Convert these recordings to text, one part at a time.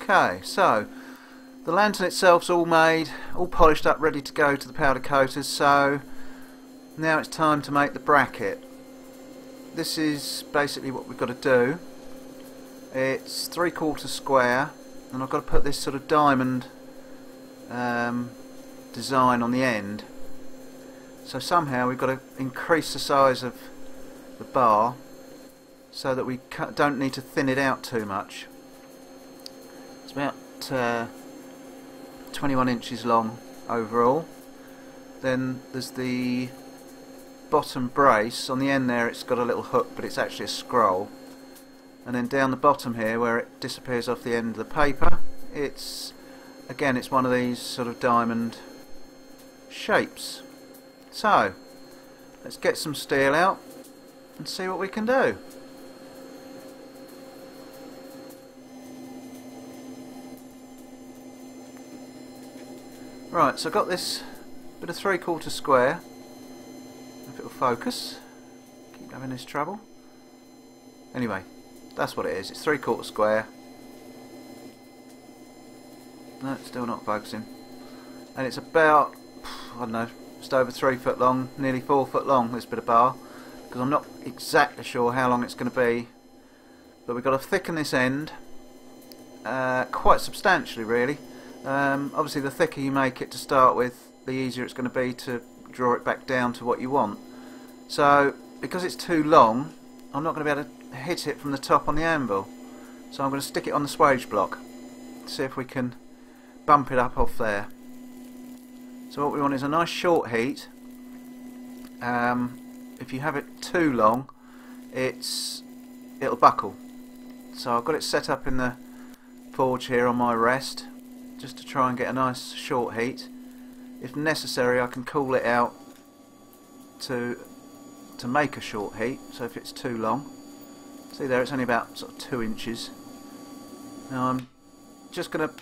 Okay, so the lantern itself's all made, all polished up, ready to go to the powder coaters, so now it's time to make the bracket. This is basically what we've got to do. It's 3/4 square, and I've got to put this sort of diamond design on the end. So somehow we've got to increase the size of the bar so that we don't need to thin it out too much. It's about 21 inches long overall. Then there's the bottom brace. On the end there it's got a little hook, but it's actually a scroll. And then down the bottom here, where it disappears off the end of the paper, it's one of these sort of diamond shapes. So let's get some steel out and see what we can do. Right, so I've got this bit of 3/4 square. If it'll focus. Keep having this trouble. Anyway, that's what it is. It's 3/4 square. No, it's still not focusing. And it's about, I don't know, just over 3 foot long, nearly 4 foot long, this bit of bar. Because I'm not exactly sure how long it's going to be. But we've got to thicken this end quite substantially, really. Obviously, the thicker you make it to start with, the easier it's going to be to draw it back down to what you want. So, because it's too long, I'm not going to be able to hit it from the top on the anvil. So I'm going to stick it on the swage block. See if we can bump it up off there. So what we want is a nice short heat. If you have it too long, it'll buckle. So I've got it set up in the forge here on my rest, just to try and get a nice short heat. If necessary, I can cool it out to make a short heat. So if it's too long, see there, it's only about sort of 2 inches. Now I'm just going to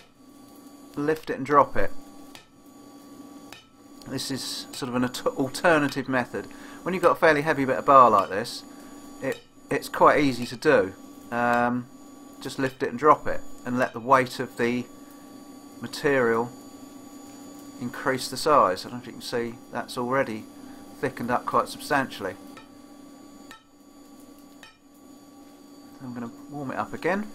lift it and drop it. This is sort of an alternative method. When you've got a fairly heavy bit of bar like this, it's quite easy to do. Just lift it and drop it, and let the weight of the material increase the size. I don't know if you can see, that's already thickened up quite substantially. I'm going to warm it up again.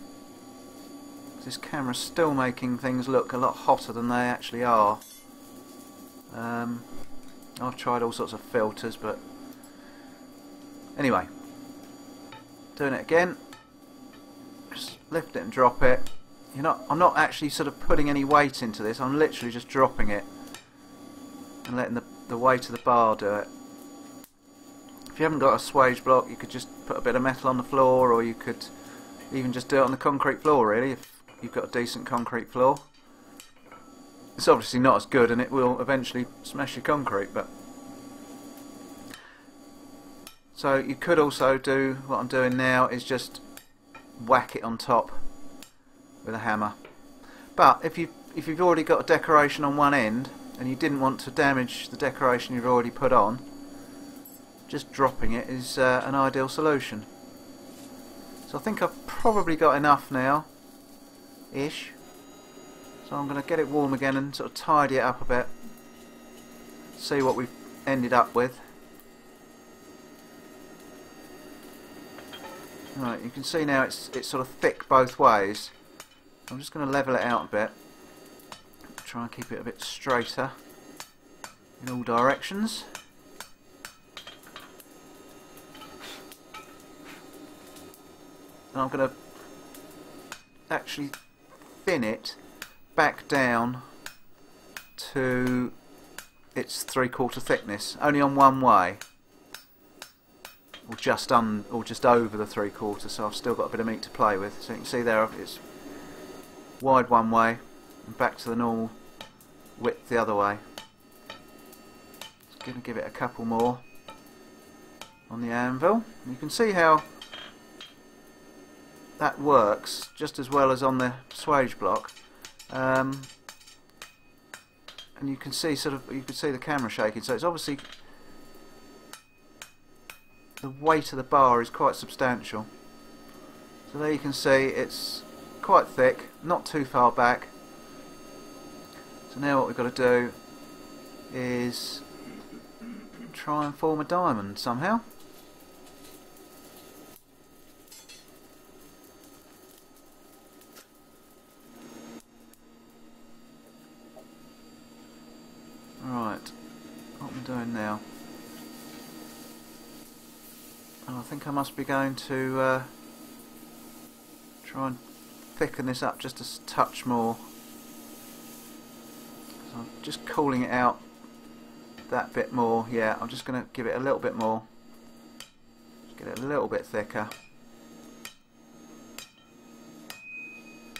This camera's still making things look a lot hotter than they actually are. I've tried all sorts of filters, but anyway, doing it again. Just lift it and drop it. I'm not actually sort of putting any weight into this. I'm literally just dropping it and letting the weight of the bar do it. If you haven't got a swage block, you could just put a bit of metal on the floor, or you could even just do it on the concrete floor, really, if you've got a decent concrete floor. It's obviously not as good, and it will eventually smash your concrete, but so you could also do what I'm doing now, is just whack it on top with a hammer. But if you've already got a decoration on one end and you didn't want to damage the decoration you've already put on, just dropping it is an ideal solution. So I think I've probably got enough now, ish. So I'm going to get it warm again and sort of tidy it up a bit, see what we've ended up with. Right, you can see now it's sort of thick both ways. I'm just going to level it out a bit, try and keep it a bit straighter in all directions. And I'm going to actually thin it back down to its 3/4 thickness, only on one way, or just over the 3/4. So I've still got a bit of meat to play with. So you can see there, it's wide one way and back to the normal width the other way. Just going to give it a couple more on the anvil. You can see how that works just as well as on the swage block. And you can see you can see the camera shaking, so it's obviously, the weight of the bar is quite substantial. So there you can see it's quite thick, not too far back. So now what we've got to do is try and form a diamond somehow. Right, what am I doing now? Oh, I think I must be going to try and thicken this up just a touch more. So I'm just cooling it out that bit more. Yeah, I'm just going to give it a little bit more. Just get it a little bit thicker.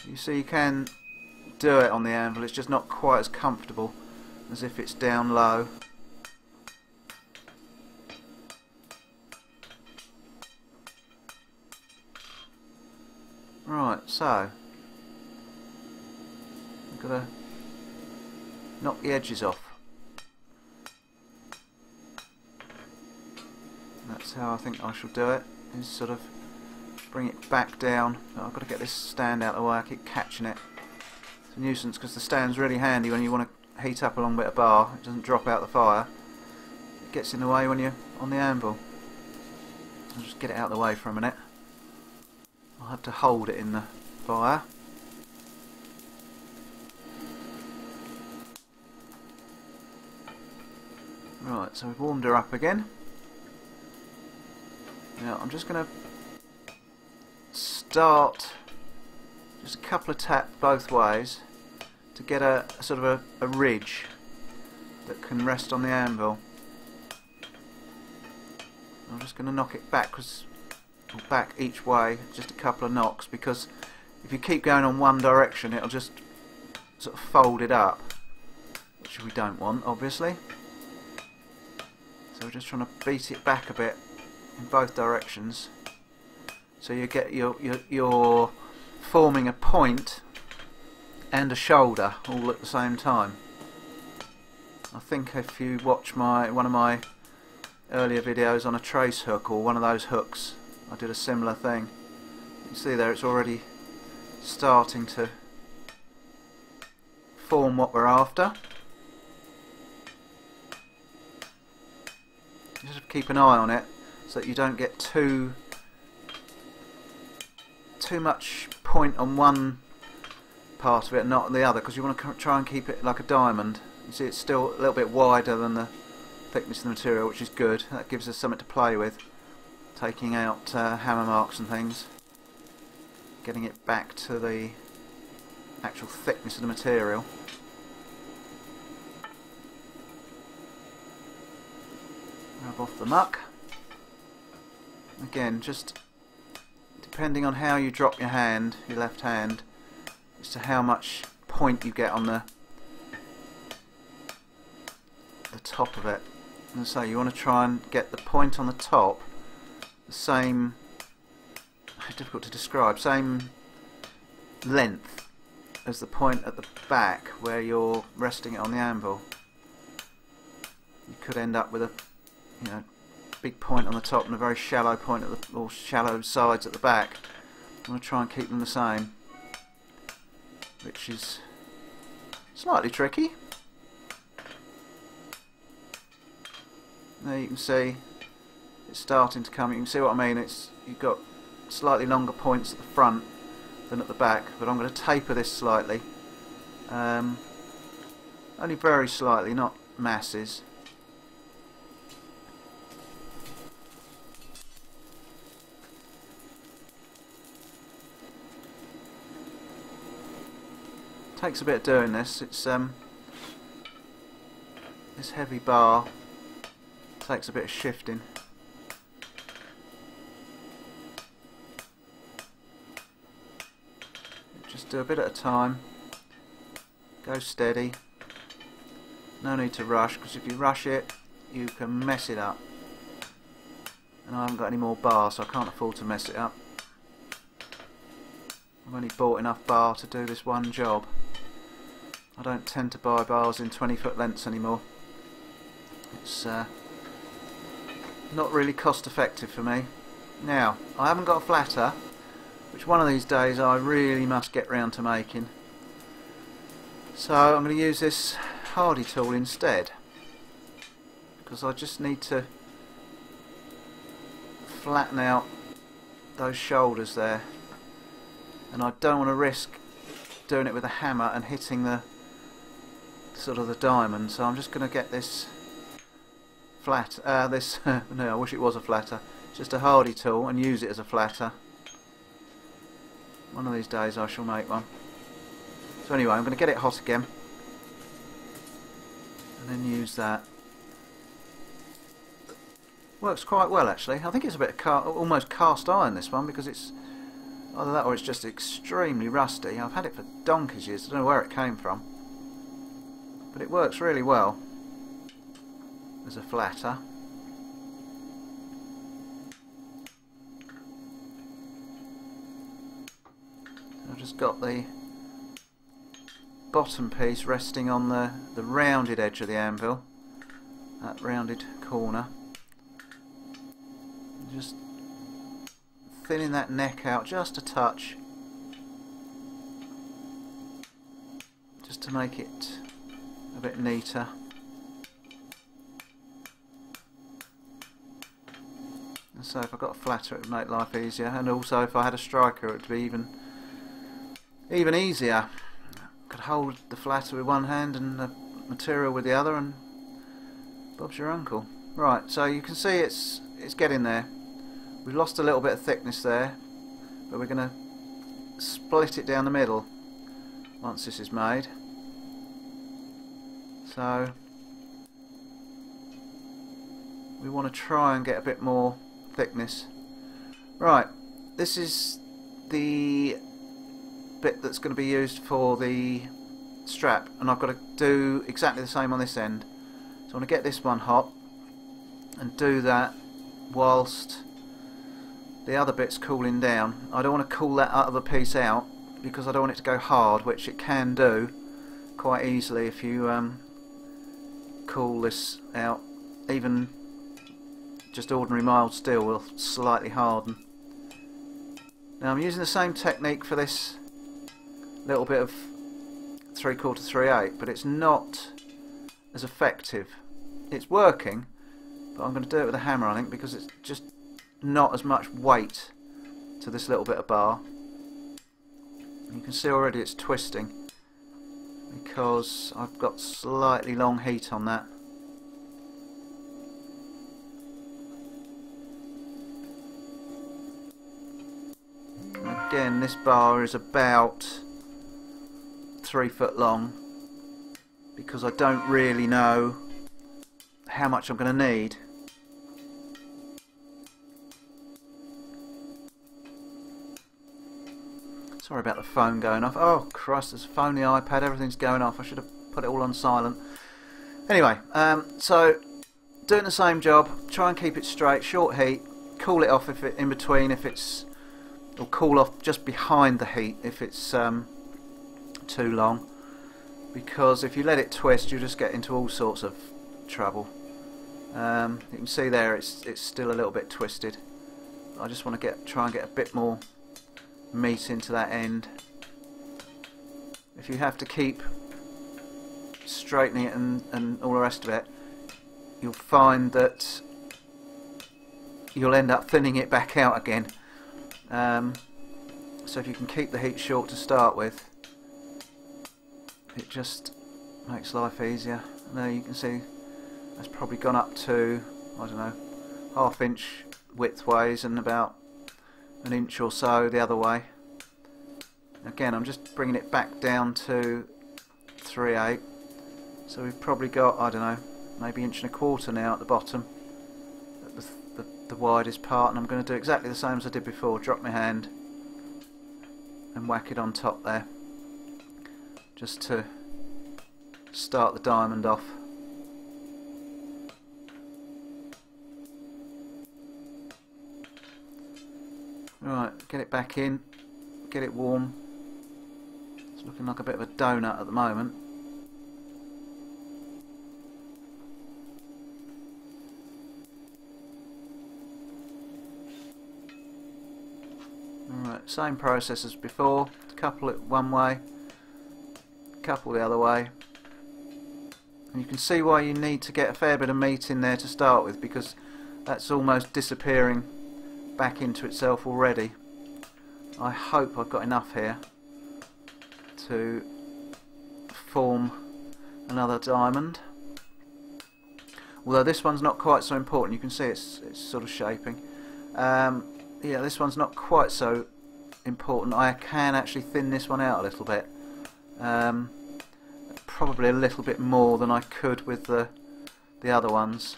You see, you can do it on the anvil, it's just not quite as comfortable as if it's down low. Right, so I've got to knock the edges off. That's how I think I shall do it, is sort of bring it back down. I've got to get this stand out of the way, I keep catching it. It's a nuisance because the stand's really handy when you want to heat up a long bit of bar. It doesn't drop out the fire. It gets in the way when you're on the anvil. I'll just get it out of the way for a minute. I'll have to hold it in the fire. Right, so we've warmed her up again. Now I'm just going to start just a couple of taps both ways to get a sort of a ridge that can rest on the anvil. I'm just going to knock it backwards, or back each way, just a couple of knocks, because if you keep going on one direction it'll just sort of fold it up, which we don't want, obviously. So we're just trying to beat it back a bit in both directions, so you get you're forming a point and a shoulder all at the same time. I think if you watch one of my earlier videos on a trace hook or one of those hooks, I did a similar thing. You can see there it's already starting to form what we're after. Just keep an eye on it so that you don't get too much point on one part of it and not on the other, because you want to try and keep it like a diamond. You see it's still a little bit wider than the thickness of the material, which is good. That gives us something to play with, taking out hammer marks and things, getting it back to the actual thickness of the material. Rub off the muck. Again, just depending on how you drop your hand, your left hand, as to how much point you get on the top of it. And so you want to try and get the point on the top the same, difficult to describe, same length as the point at the back where you're resting it on the anvil. You could end up with a big point on the top and a very shallow point at the, or shallow sides at the back. I'm going to try and keep them the same, which is slightly tricky. There you can see it's starting to come. You can see what I mean. You've got slightly longer points at the front than at the back, but I'm going to taper this slightly, only very slightly, not masses. Takes a bit of doing this. It's this heavy bar takes a bit of shifting. Just do a bit at a time. Go steady. No need to rush, because if you rush it, you can mess it up. And I haven't got any more bar, so I can't afford to mess it up. I've only bought enough bar to do this one job. I don't tend to buy bars in 20-foot lengths anymore. It's not really cost effective for me. Now, I haven't got a flatter, which one of these days I really must get round to making. So I'm going to use this hardy tool instead, because I just need to flatten out those shoulders there, and I don't want to risk doing it with a hammer and hitting the sort of the diamond. So I'm just going to get this flat, no, I wish it was a flatter, just a hardy tool, and use it as a flatter. One of these days I shall make one. So anyway, I'm going to get it hot again and then use that. Works quite well actually. I think it's a bit of almost cast iron, this one, because it's either that or it's just extremely rusty. I've had it for donkey's years, I don't know where it came from, but it works really well as a flatter. I've just got the bottom piece resting on the rounded edge of the anvil, that rounded corner. Just thinning that neck out just a touch, just to make it a bit neater. And so if I got a flatter it would make life easier, and also if I had a striker it would be even easier. I could hold the flatter with one hand and the material with the other, and Bob's your uncle. Right, so you can see it's getting there. We've lost a little bit of thickness there, but we're going to split it down the middle once this is made. So we want to try and get a bit more thickness. Right, this is the bit that's going to be used for the strap, and I've got to do exactly the same on this end. So I want to get this one hot and do that whilst the other bit's cooling down. I don't want to cool that other piece out because I don't want it to go hard, which it can do quite easily if you cool this out. Even just ordinary mild steel will slightly harden. Now I'm using the same technique for this little bit of 3/4 3/8, but it's not as effective. It's working, but I'm going to do it with a hammer, I think, because it's just not as much weight to this little bit of bar. You can see already it's twisting because I've got slightly long heat on that. Again, this bar is about 3 foot long because I don't really know how much I'm going to need. Sorry about the phone going off. Oh Christ, there's a phone, the iPad, everything's going off. I should have put it all on silent. Anyway, so doing the same job, try and keep it straight, short heat, cool it off if it in between if it's, or cool off just behind the heat if it's too long, because if you let it twist you just get into all sorts of trouble. You can see there it's still a little bit twisted. I just want to try and get a bit more meat into that end. If you have to keep straightening it and all the rest of it, you'll find that you'll end up thinning it back out again. So if you can keep the heat short to start with, it just makes life easier. There you can see that's probably gone up to, I don't know, 1/2 inch widthways and about 1 inch or so the other way. Again, I'm just bringing it back down to 3/8, so we've probably got, I don't know, maybe 1.25 inches now at the bottom, at the widest part, and I'm going to do exactly the same as I did before. Drop my hand and whack it on top there, just to start the diamond off. Right, get it back in, get it warm. It's looking like a bit of a donut at the moment. Alright, same process as before. Couple it one way, couple the other way. And you can see why you need to get a fair bit of meat in there to start with, because that's almost disappearing back into itself already. I hope I've got enough here to form another diamond. Although this one's not quite so important. You can see it's sort of shaping. Yeah, this one's not quite so important. I can actually thin this one out a little bit. Probably a little bit more than I could with the other ones.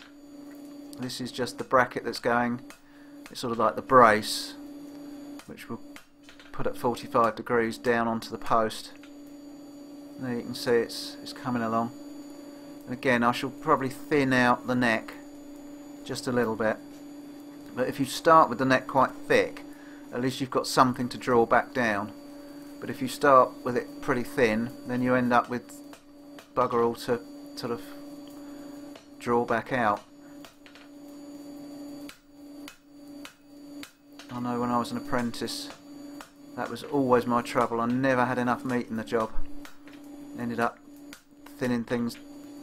This is just the bracket that's going. It's sort of like the brace, which we'll put at 45 degrees down onto the post. There you can see it's coming along. And again, I shall probably thin out the neck just a little bit. But if you start with the neck quite thick, at least you've got something to draw back down. But if you start with it pretty thin, then you end up with bugger all to sort of draw back out. I know when I was an apprentice, that was always my trouble. I never had enough meat in the job. Ended up thinning things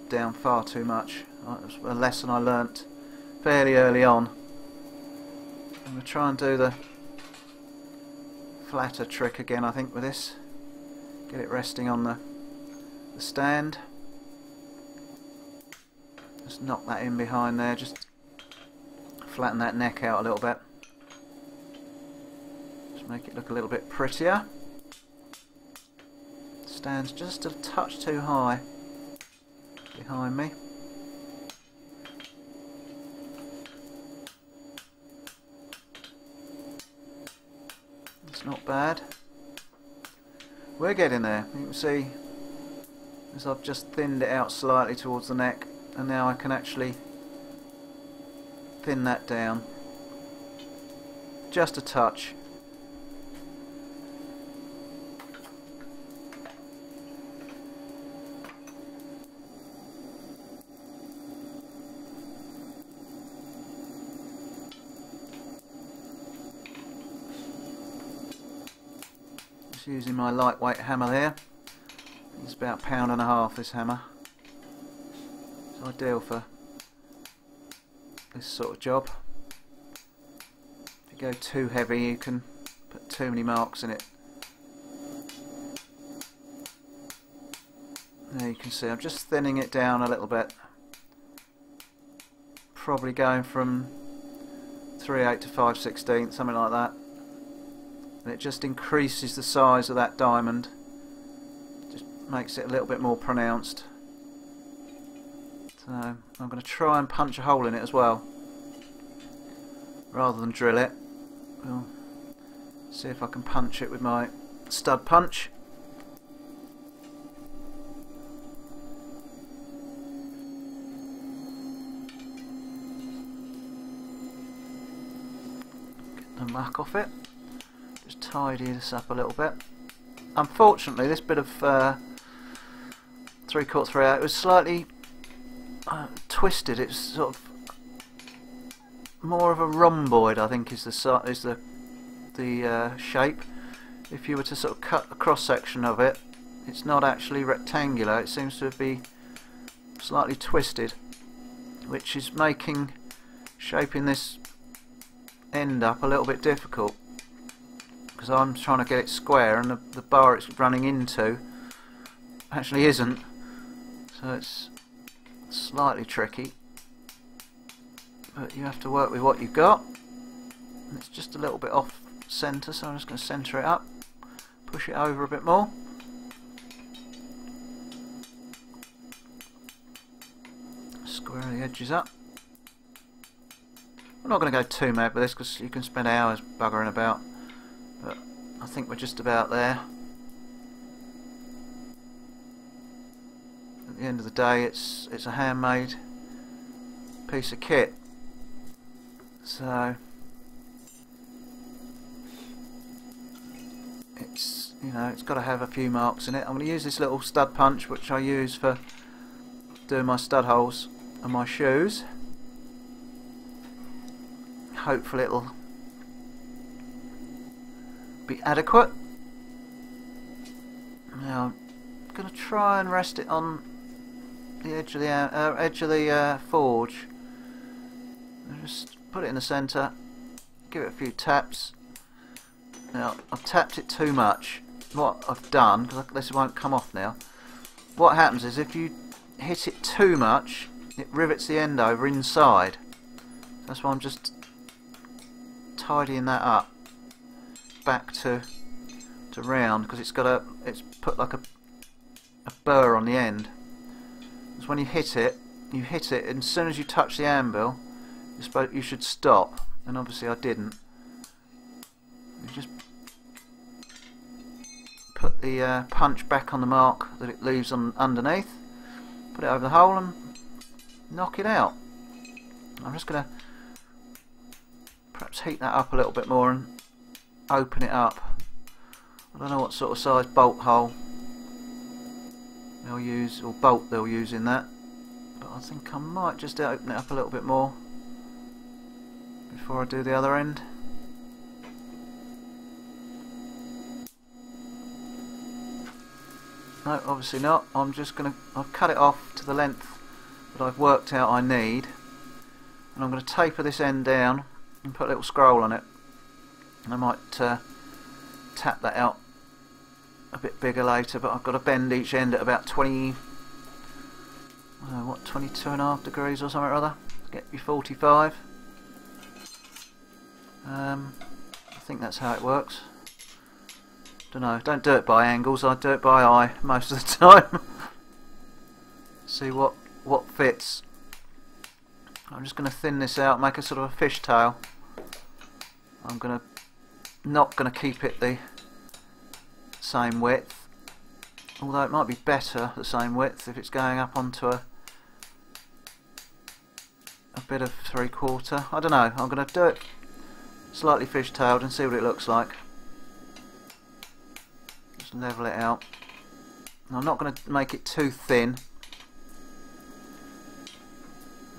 down far too much. It was a lesson I learnt fairly early on. I'm going to try and do the flatter trick again, I think, with this. Get it resting on the stand. Just knock that in behind there, just flatten that neck out a little bit. Just make it look a little bit prettier. Stands just a touch too high behind me. It's not bad. We're getting there. You can see as I've just thinned it out slightly towards the neck, and now I can actually thin that down just a touch. Using my lightweight hammer there. It's about £1.5 this hammer. It's ideal for this sort of job. If you go too heavy, you can put too many marks in it. There you can see I'm just thinning it down a little bit. Probably going from 3/8 to 5/16, something like that. And it just increases the size of that diamond, just makes it a little bit more pronounced. So I'm going to try and punch a hole in it as well, rather than drill it. We'll see if I can punch it with my stud punch. Get the muck off it. Just tidy this up a little bit. Unfortunately, this bit of 3/4 thread, it was slightly twisted. It's sort of more of a rhomboid, I think, is the shape. If you were to sort of cut a cross section of it, it's not actually rectangular. It seems to be slightly twisted, which is making shaping this end up a little bit difficult. Because I'm trying to get it square, and the bar it's running into actually isn't, so it's slightly tricky, but you have to work with what you've got. And it's just a little bit off centre, so I'm just going to centre it up, push it over a bit more. Square the edges up. I'm not going to go too mad with this, because you can spend hours buggering about. But I think we're just about there. At the end of the day, it's a handmade piece of kit. So it's, you know, it's got to have a few marks in it. I'm going to use this little stud punch, which I use for doing my stud holes on my shoes. Hopefully it'll be adequate. Now I'm going to try and rest it on the edge of the forge. And just put it in the centre, give it a few taps. Now I've tapped it too much. What I've done, because this won't come off now, what happens is if you hit it too much, it rivets the end over inside. That's why I'm just tidying that up back to round, because it's put like a burr on the end. Because when you hit it, and as soon as you touch the anvil, you should stop, and obviously I didn't. You just put the punch back on the mark that it leaves on underneath, put it over the hole and knock it out. I'm just going to perhaps heat that up a little bit more and open it up. I don't know what sort of size bolt hole they'll use, or bolt they'll use in that, but I think I might just open it up a little bit more before I do the other end. No, obviously not. I've cut it off to the length that I've worked out I need, and I'm going to taper this end down and put a little scroll on it. And I might tap that out a bit bigger later, but I've got to bend each end at about 22.5 degrees or something or other to get you 45. I think that's how it works. Don't know, don't do it by angles, I do it by eye most of the time. See what fits. I'm just going to thin this out, make a sort of a fishtail. I'm not going to keep it the same width, although it might be better the same width if it's going up onto a bit of 3/4. I don't know, I'm going to do it slightly fishtailed and see what it looks like. Just level it out. I'm not going to make it too thin.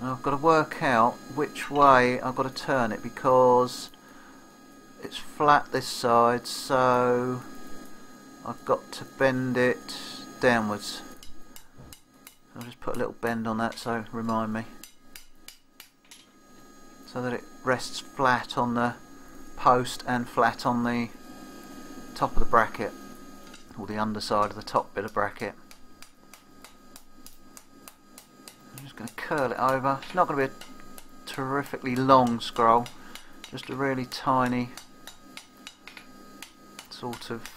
I've got to work out which way I've got to turn it, because it's flat this side, so I've got to bend it downwards. I'll just put a little bend on that, so remind me, so that it rests flat on the post and flat on the top of the bracket, or the underside of the top bit of bracket. I'm just going to curl it over. It's not going to be a terrifically long scroll, just a really tiny sort of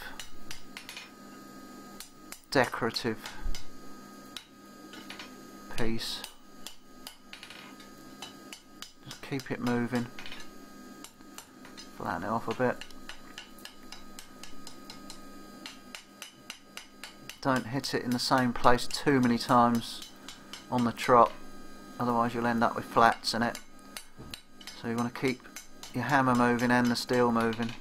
decorative piece. Just keep it moving, flatten it off a bit. Don't hit it in the same place too many times on the trot, otherwise you'll end up with flats in it. So you want to keep your hammer moving and the steel moving.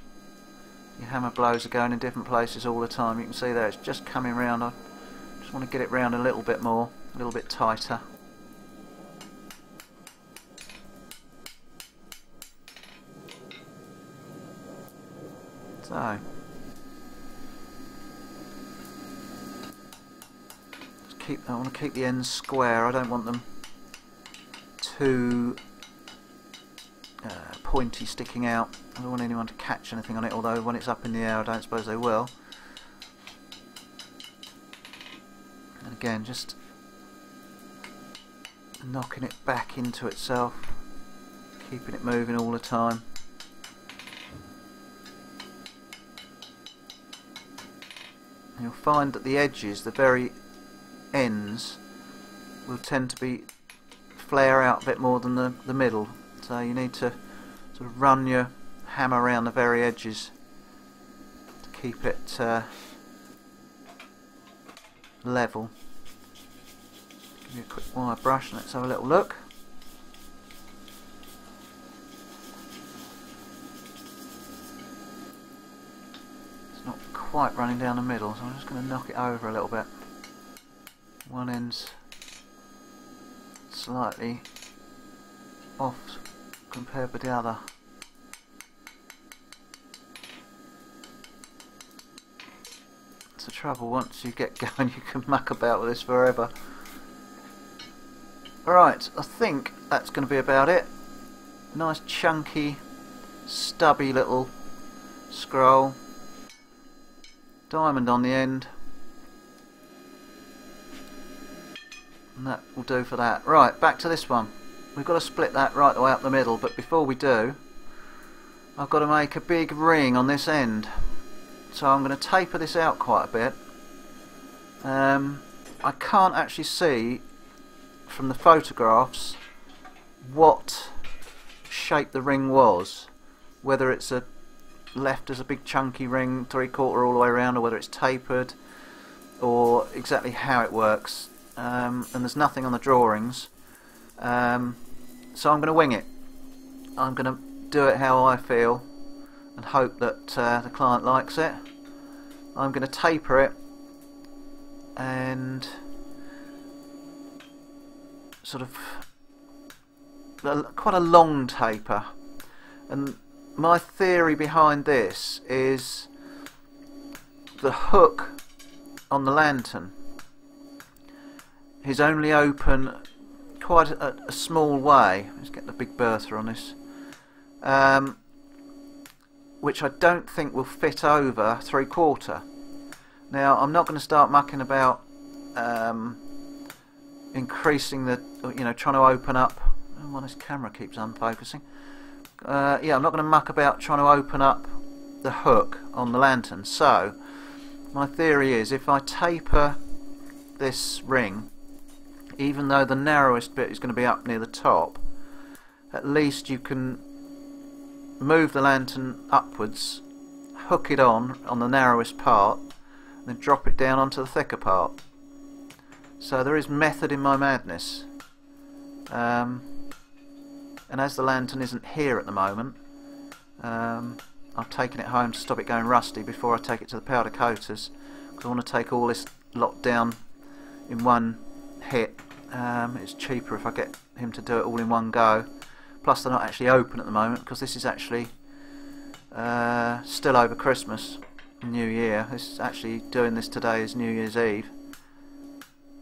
Your hammer blows are going in different places all the time. You can see there it's just coming round. I just want to get it round a little bit more, a little bit tighter. So I want to keep the ends square. I don't want them too pointy sticking out. I don't want anyone to catch anything on it, although when it's up in the air I don't suppose they will. And again, just knocking it back into itself, keeping it moving all the time. And you'll find that the edges, the very ends, will tend to flare out a bit more than the middle, so you need to sort of run your hammer around the very edges to keep it level. Give you a quick wire brush and let's have a little look. It's not quite running down the middle, so I'm just going to knock it over a little bit. One end's slightly off compared with the other. That's the trouble, once you get going you can muck about with this forever. Right, I think that's going to be about it. Nice chunky, stubby little scroll. Diamond on the end. And that will do for that. Right, back to this one. We've got to split that right the way up the middle, but before we do, I've got to make a big ring on this end. So I'm going to taper this out quite a bit. I can't actually see from the photographs what shape the ring was, whether it's left as a big chunky ring 3/4 all the way around, or whether it's tapered, or exactly how it works. And there's nothing on the drawings, so I'm going to wing it. I'm going to do it how I feel and hope that the client likes it. I'm going to taper it and sort of quite a long taper, and my theory behind this is the hook on the lantern is only open quite a small way. Let's get the big bertha on this, which I don't think will fit over 3/4. Now I'm not going to start mucking about increasing the, trying to open up. Oh, well, this camera keeps unfocusing. Yeah, I'm not going to muck about trying to open up the hook on the lantern. So my theory is, if I taper this ring, even though the narrowest bit is going to be up near the top, at least you can move the lantern upwards, hook it on the narrowest part, and then drop it down onto the thicker part. So there is method in my madness. And as the lantern isn't here at the moment, I've taken it home to stop it going rusty before I take it to the powder coaters, because I want to take all this lot down in one hit. It's cheaper if I get him to do it all in one go. Plus they're not actually open at the moment, because this is actually still over Christmas, New Year. This is actually, doing this today is New Year's Eve,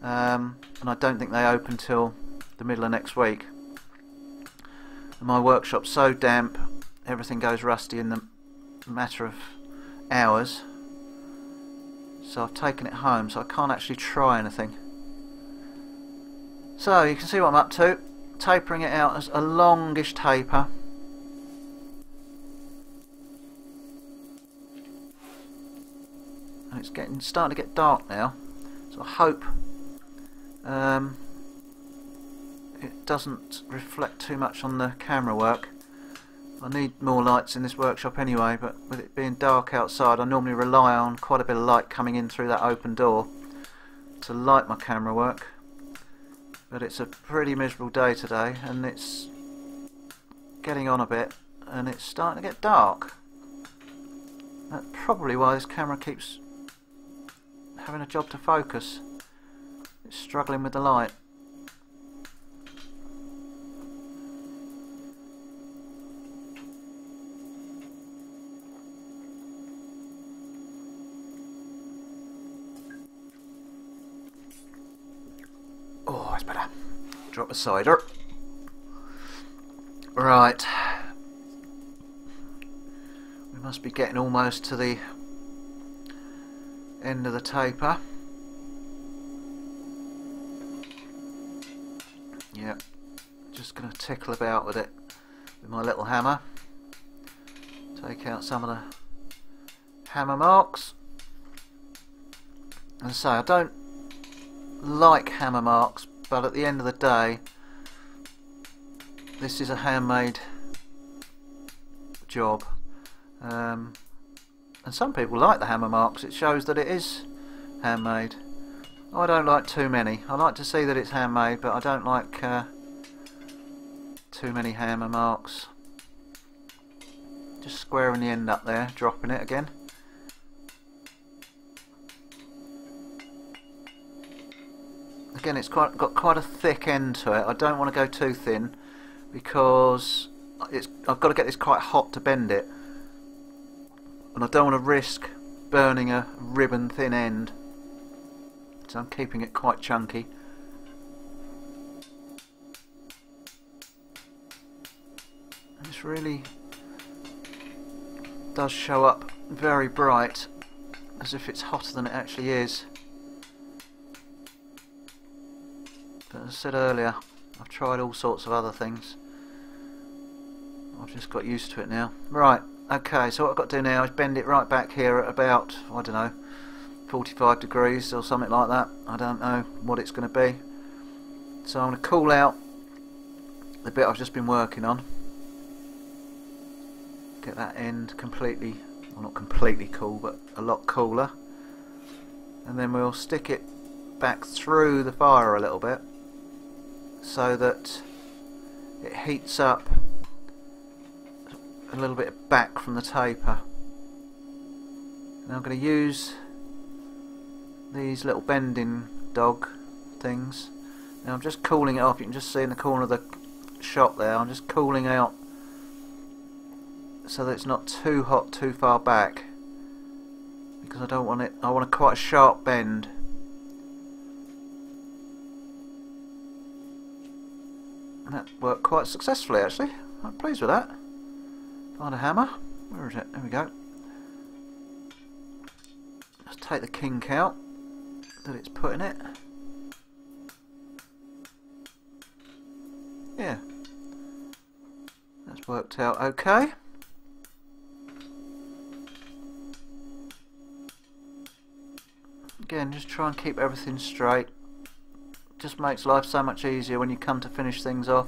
and I don't think they open till the middle of next week. And my workshop's so damp, everything goes rusty in the matter of hours. So I've taken it home, so I can't actually try anything. So you can see what I'm up to. Tapering it out as a longish taper. And it's starting to get dark now, so I hope it doesn't reflect too much on the camera work. I need more lights in this workshop anyway, but with it being dark outside, I normally rely on quite a bit of light coming in through that open door to light my camera work. But it's a pretty miserable day today, and it's getting on a bit, and it's starting to get dark. That's probably why this camera keeps having a job to focus. It's struggling with the light. Oh, it's better. Drop a cider. Right. We must be getting almost to the end of the taper. Yep. Just going to tickle about with it with my little hammer. Take out some of the hammer marks. And so I don't like hammer marks, but at the end of the day, this is a handmade job, and some people like the hammer marks. It shows that it is handmade. I don't like too many. I like to see that it's handmade, but I don't like too many hammer marks. Just squaring the end up there, dropping it again. Again, it's got quite a thick end to it. I don't want to go too thin, because I've got to get this quite hot to bend it, and I don't want to risk burning a ribbon thin end, so I'm keeping it quite chunky. This really does show up very bright, as if it's hotter than it actually is. But as I said earlier, I've tried all sorts of other things. I've just got used to it now. Right, okay, so what I've got to do now is bend it right back here at about, I don't know, 45 degrees or something like that. I don't know what it's going to be. So I'm going to cool out the bit I've just been working on. Get that end completely, well, not completely cool, but a lot cooler. And then we'll stick it back through the fire a little bit, so that it heats up a little bit back from the taper. And I'm going to use these little bending dog things. Now I'm just cooling it off. You can just see in the corner of the shot there, I'm just cooling out so that it's not too hot too far back, because I don't want it, I want a quite a sharp bend. And that worked quite successfully actually. I'm pleased with that. Find a hammer. Where is it? There we go. Just take the kink out that it's put in it. Yeah. That's worked out okay. Again, just try and keep everything straight. Just makes life so much easier when you come to finish things off.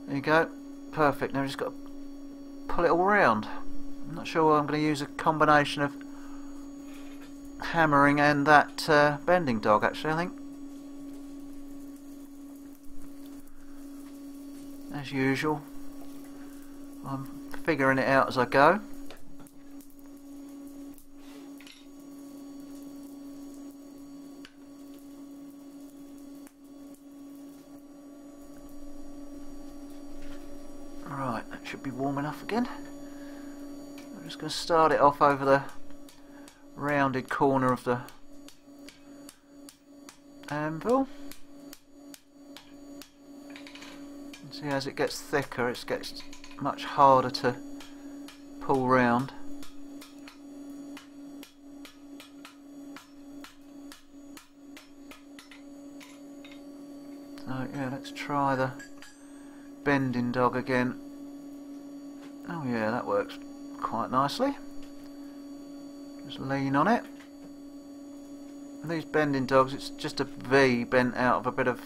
There you go. Perfect. Now we've just got to pull it all round. I'm not sure whether I'm going to use a combination of hammering and that bending dog actually, I think. As usual, I'm figuring it out as I go. Right, that should be warm enough again. I'm just going to start it off over the rounded corner of the anvil. And see, as it gets thicker, it gets much harder to pull round. So yeah, let's try the bending dog again. Oh yeah, that works quite nicely. Just lean on it. And these bending dogs, it's just a V bent out of a bit of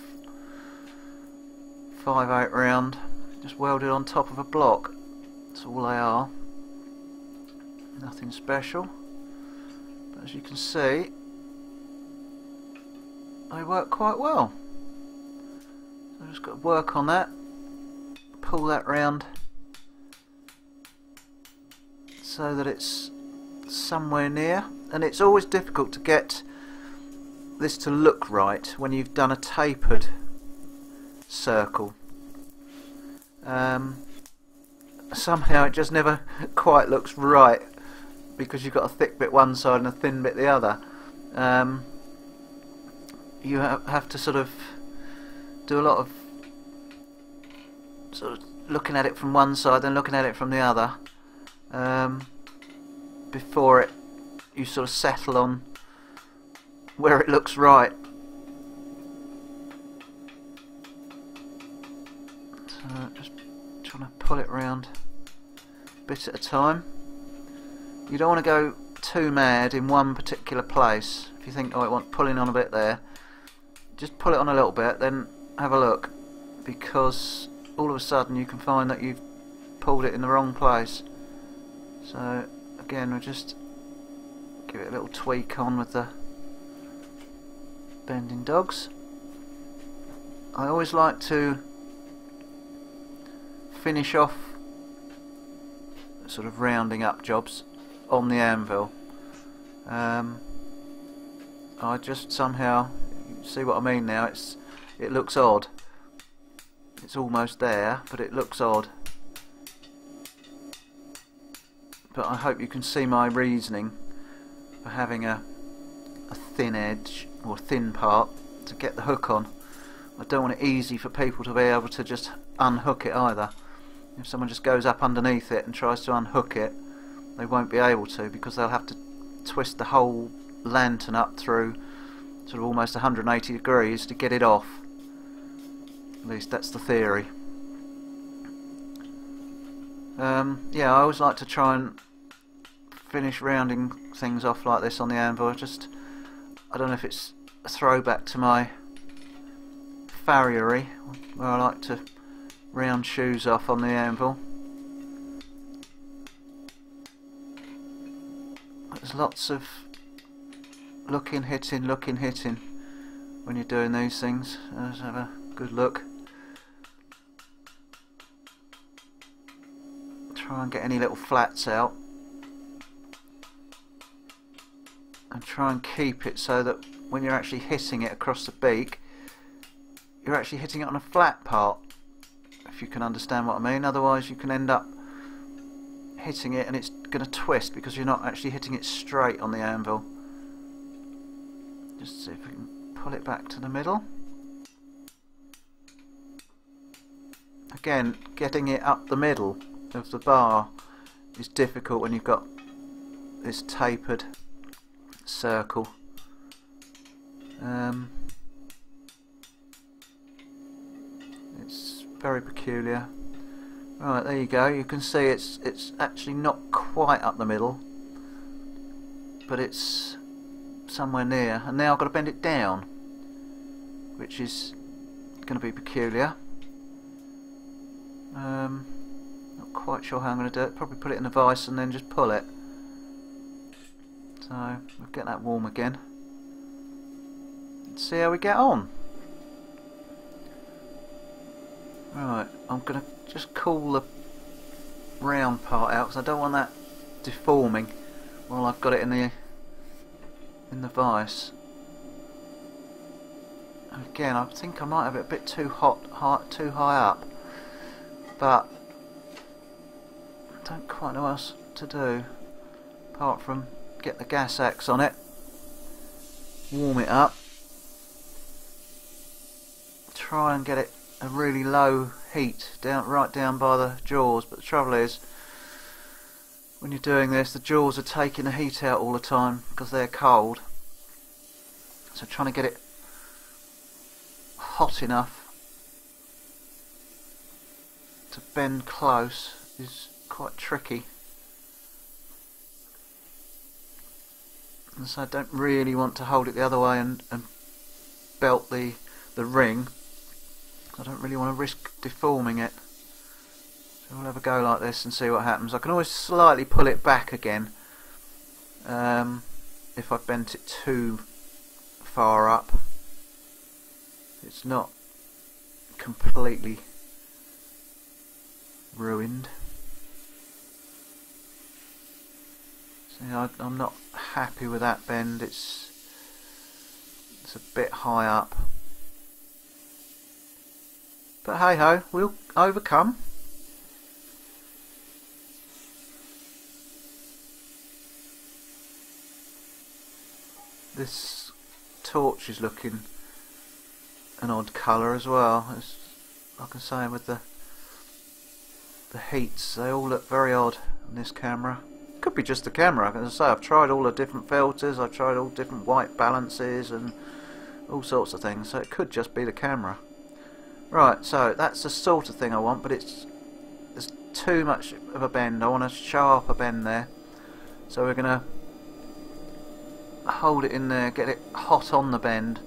5/8 round, just welded on top of a block. That's all they are. Nothing special. But as you can see, they work quite well. So I've just got to work on that. Pull that round so that it's somewhere near, and it's always difficult to get this to look right when you've done a tapered circle. Somehow it just never quite looks right, because you've got a thick bit one side and a thin bit the other. You have to sort of do a lot of sort of looking at it from one side then looking at it from the other, before you sort of settle on where it looks right. So just trying to pull it round a bit at a time. You don't want to go too mad in one particular place. If you think, oh, it wants pulling on a bit there, just pull it on a little bit, then have a look, because all of a sudden you can find that you've pulled it in the wrong place. So again, we'll just give it a little tweak on with the bending dogs. I always like to finish off sort of rounding up jobs on the anvil. I just somehow, you see what I mean now, it looks odd. It's almost there, but it looks odd. But I hope you can see my reasoning. for having a thin edge or thin part to get the hook on. I don't want it easy for people to be able to just unhook it either. If someone just goes up underneath it and tries to unhook it, they won't be able to, because they'll have to twist the whole lantern up through sort of almost 180 degrees to get it off. At least that's the theory. Yeah, I always like to try and finish rounding things off like this on the anvil. I don't know if it's a throwback to my Farrier, where I like to round shoes off on the anvil. There's lots of looking, hitting when you're doing these things. Let's have a good look. Try and get any little flats out, and try and keep it so that when you're actually hitting it across the beak, you're actually hitting it on a flat part, if you can understand what I mean. Otherwise you can end up hitting it and it's going to twist because you're not actually hitting it straight on the anvil. Just see if we can pull it back to the middle. Again, getting it up the middle of the bar is difficult when you've got this tapered circle. It's very peculiar. Right, there you go. You can see it's actually not quite up the middle, but it's somewhere near. And now I've got to bend it down, which is going to be peculiar. Not quite sure how I'm going to do it. Probably put it in a vise and then just pull it. So we'll get that warm again. Let's see how we get on. Right, I'm going to just cool the round part out because I don't want that deforming while I've got it in the vise. And again, I think I might have it a bit too too high up, but I don't quite know what else to do apart from get the gas axe on it, warm it up, try and get it a really low heat right down by the jaws. But the trouble is, when you're doing this, the jaws are taking the heat out all the time because they're cold. So trying to get it hot enough to bend close is quite tricky. And so I don't really want to hold it the other way and belt the ring. I don't really want to risk deforming it. So we'll have a go like this and see what happens. I can always slightly pull it back again if I've bent it too far up. It's not completely ruined. See, I'm not happy with that bend. It's a bit high up. But hey ho, we'll overcome. This torch is looking an odd colour as well. As like I say, with the heats, they all look very odd on this camera. Could be just the camera. As I say, I've tried all the different filters, I've tried all different white balances and all sorts of things, so it could just be the camera. Right, so that's the sort of thing I want, but there's too much of a bend. I want a sharper bend there. So we're going to hold it in there, get it hot on the bend,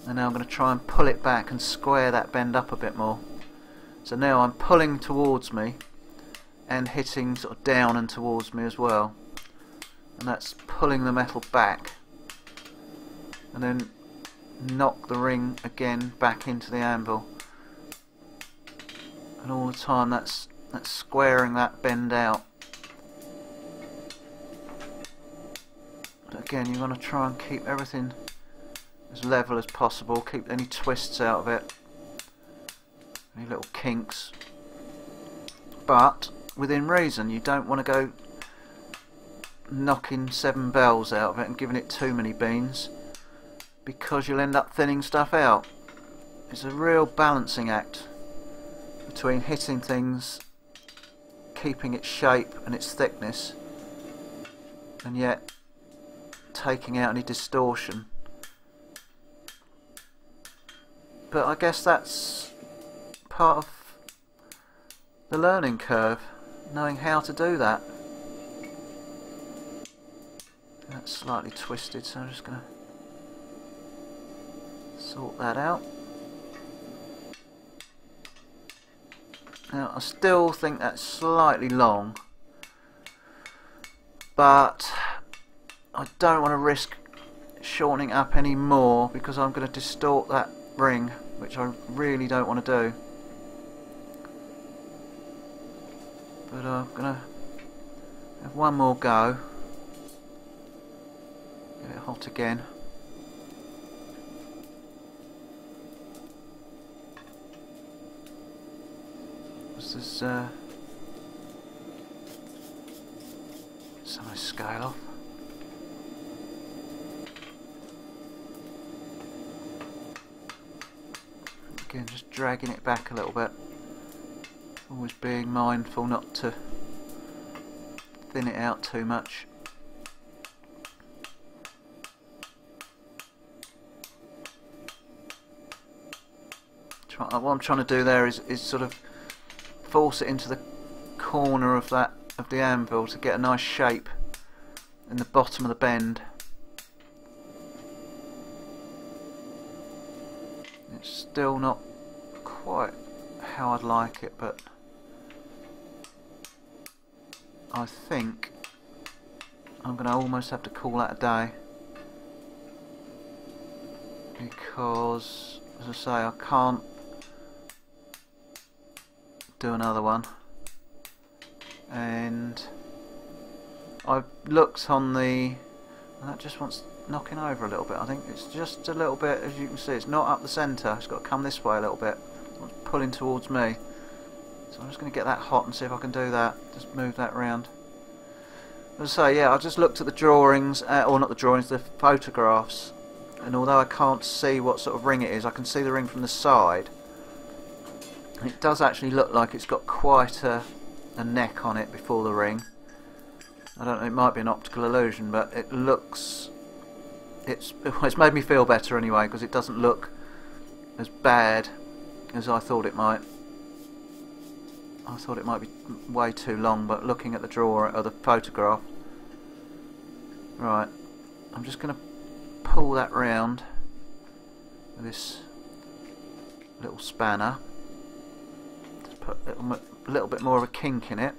and now I'm going to try and pull it back and square that bend up a bit more. So now I'm pulling towards me and hitting sort of down and towards me as well, and that's pulling the metal back, and then knock the ring again back into the anvil, and all the time that's squaring that bend out. But again, you want to try and keep everything as level as possible, keep any twists out of it, any little kinks, but within reason. You don't want to go knocking 7 bells out of it and giving it too many beans, because you'll end up thinning stuff out. It's a real balancing act between hitting things, keeping its shape and its thickness, and yet taking out any distortion. But I guess that's part of the learning curve, knowing how to do that. That's slightly twisted, so I'm just going to sort that out. Now I still think that's slightly long, but I don't want to risk shortening up any more, because I'm going to distort that ring, which I really don't want to do. But I'm going to have one more go. Get it hot again. This is some of the scale off. Again, just dragging it back a little bit. Always being mindful not to thin it out too much. What I'm trying to do there is sort of force it into the corner of the anvil to get a nice shape in the bottom of the bend. It's still not quite how I'd like it, but I think I'm going to almost have to call that a day, because, as I say, I can't do another one. And I've looked on and that just wants knocking over a little bit. I think it's just a little bit, as you can see, it's not up the centre, it's got to come this way a little bit. It's pulling towards me, so I'm just going to get that hot and see if I can do that. Just move that round. As I say, yeah, I just looked at the drawings, or not the drawings, the photographs, and although I can't see what sort of ring it is, I can see the ring from the side. It does actually look like it's got quite a neck on it before the ring. I don't know, it might be an optical illusion, but it looks... It's made me feel better anyway, because it doesn't look as bad as I thought it might. I thought it might be way too long, but looking at the drawing or the photograph... Right, I'm just going to pull that round with this little spanner. Put a little bit more of a kink in it.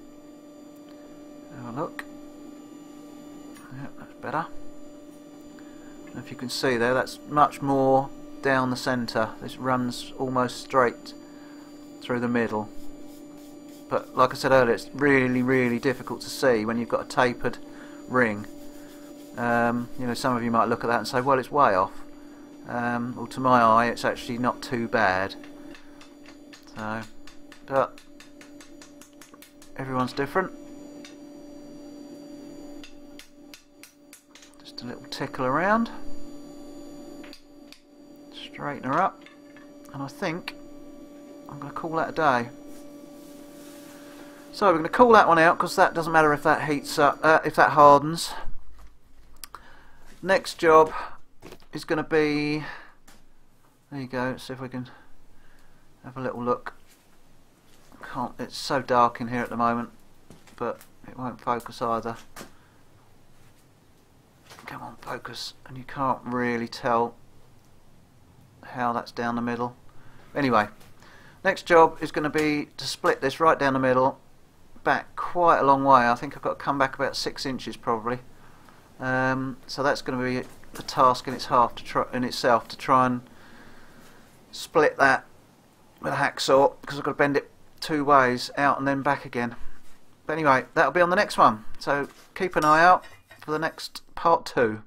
Have a look. Yep, that's better. And if you can see there, that's much more down the centre. This runs almost straight through the middle. But like I said earlier, it's really, really difficult to see when you've got a tapered ring. You know, some of you might look at that and say, well, it's way off. Well, to my eye, it's actually not too bad. So. But everyone's different. Just a little tickle around, straighten her up, and I think I'm going to call that a day. So we're going to call that one out, because that doesn't matter if that heats up, if that hardens. Next job is going to be, there you go, let's see if we can have a little look. It's so dark in here at the moment, but it won't focus either. Come on, focus, and you can't really tell how that's down the middle. Anyway, next job is going to be to split this right down the middle, back quite a long way. I think I've got to come back about 6 inches probably. So that's going to be a task in itself to try and split that with a hacksaw, because I've got to bend it 2 ways, out and then back again. But anyway, that'll be on the next one, so keep an eye out for the next part 2.